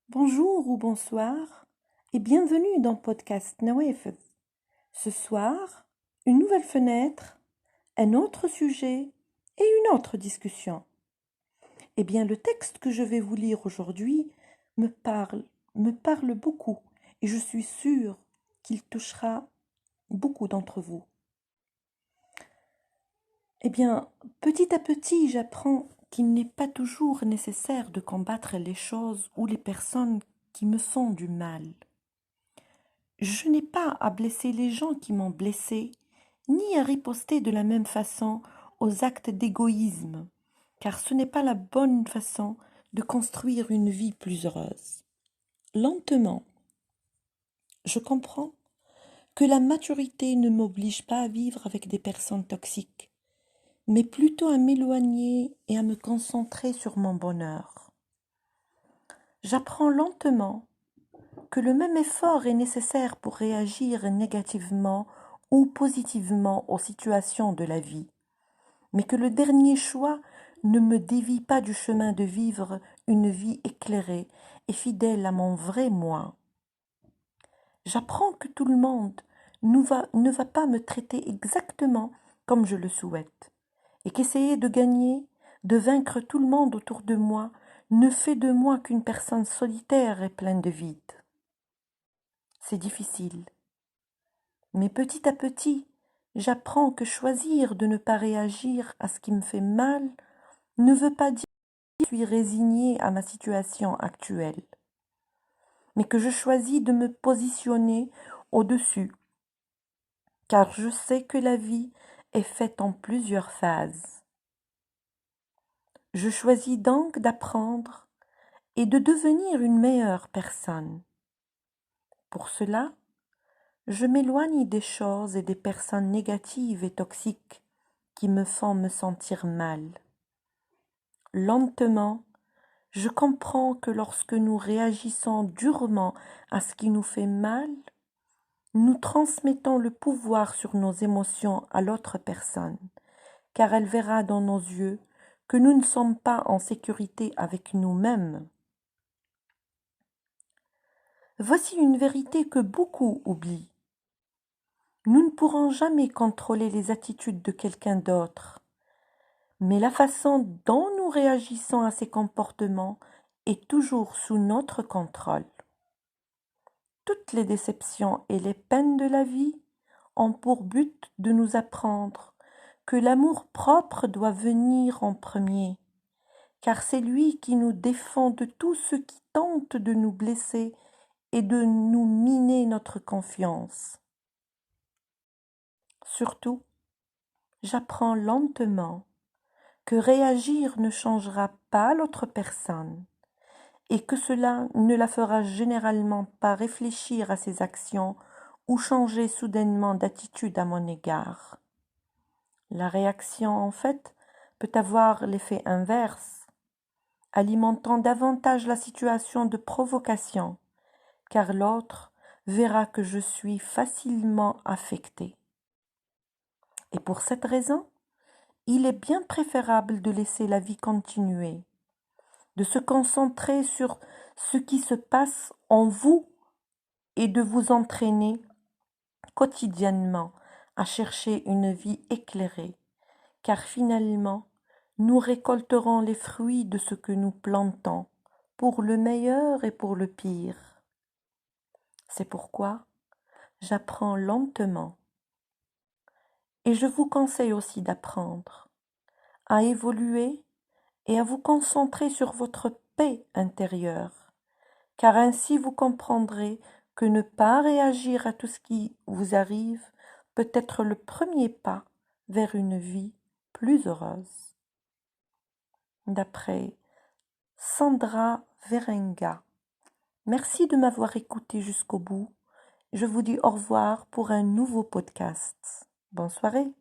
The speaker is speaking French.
Bonjour ou bonsoir et bienvenue dans Podcast Nawafez. Ce soir, une nouvelle fenêtre, un autre sujet et une autre discussion. Eh bien, le texte que je vais vous lire aujourd'hui me parle beaucoup et je suis sûre qu'il touchera beaucoup d'entre vous. Eh bien, petit à petit, j'apprends qu'il n'est pas toujours nécessaire de combattre les choses ou les personnes qui me font du mal. Je n'ai pas à blesser les gens qui m'ont blessé, ni à riposter de la même façon aux actes d'égoïsme, car ce n'est pas la bonne façon de construire une vie plus heureuse. Lentement, je comprends que la maturité ne m'oblige pas à vivre avec des personnes toxiques, mais plutôt à m'éloigner et à me concentrer sur mon bonheur. J'apprends lentement que le même effort est nécessaire pour réagir négativement ou positivement aux situations de la vie, mais que le dernier choix ne me dévie pas du chemin de vivre une vie éclairée et fidèle à mon vrai moi. J'apprends que tout le monde ne va pas me traiter exactement comme je le souhaite, et qu'essayer de gagner, de vaincre tout le monde autour de moi, ne fait de moi qu'une personne solitaire et pleine de vide. C'est difficile. Mais petit à petit, j'apprends que choisir de ne pas réagir à ce qui me fait mal ne veut pas dire que je suis résignée à ma situation actuelle, mais que je choisis de me positionner au-dessus, car je sais que la vie est faite en plusieurs phases. Je choisis donc d'apprendre et de devenir une meilleure personne. Pour cela, je m'éloigne des choses et des personnes négatives et toxiques qui me font me sentir mal. Lentement, je comprends que lorsque nous réagissons durement à ce qui nous fait mal, nous transmettons le pouvoir sur nos émotions à l'autre personne, car elle verra dans nos yeux que nous ne sommes pas en sécurité avec nous-mêmes. Voici une vérité que beaucoup oublient. Nous ne pourrons jamais contrôler les attitudes de quelqu'un d'autre, mais la façon dont nous réagissons à ces comportements est toujours sous notre contrôle. Toutes les déceptions et les peines de la vie ont pour but de nous apprendre que l'amour-propre doit venir en premier, car c'est lui qui nous défend de tout ce qui tente de nous blesser et de nous miner notre confiance. Surtout, j'apprends lentement que réagir ne changera pas l'autre personne et que cela ne la fera généralement pas réfléchir à ses actions ou changer soudainement d'attitude à mon égard. La réaction, en fait, peut avoir l'effet inverse, alimentant davantage la situation de provocation, car l'autre verra que je suis facilement affectée. Et pour cette raison, il est bien préférable de laisser la vie continuer, de se concentrer sur ce qui se passe en vous et de vous entraîner quotidiennement à chercher une vie éclairée, car finalement, nous récolterons les fruits de ce que nous plantons, pour le meilleur et pour le pire. C'est pourquoi j'apprends lentement. Et je vous conseille aussi d'apprendre, à évoluer et à vous concentrer sur votre paix intérieure, car ainsi vous comprendrez que ne pas réagir à tout ce qui vous arrive peut être le premier pas vers une vie plus heureuse. D'après Sandra Verenga. Merci de m'avoir écouté jusqu'au bout. Je vous dis au revoir pour un nouveau podcast. Bonne soirée.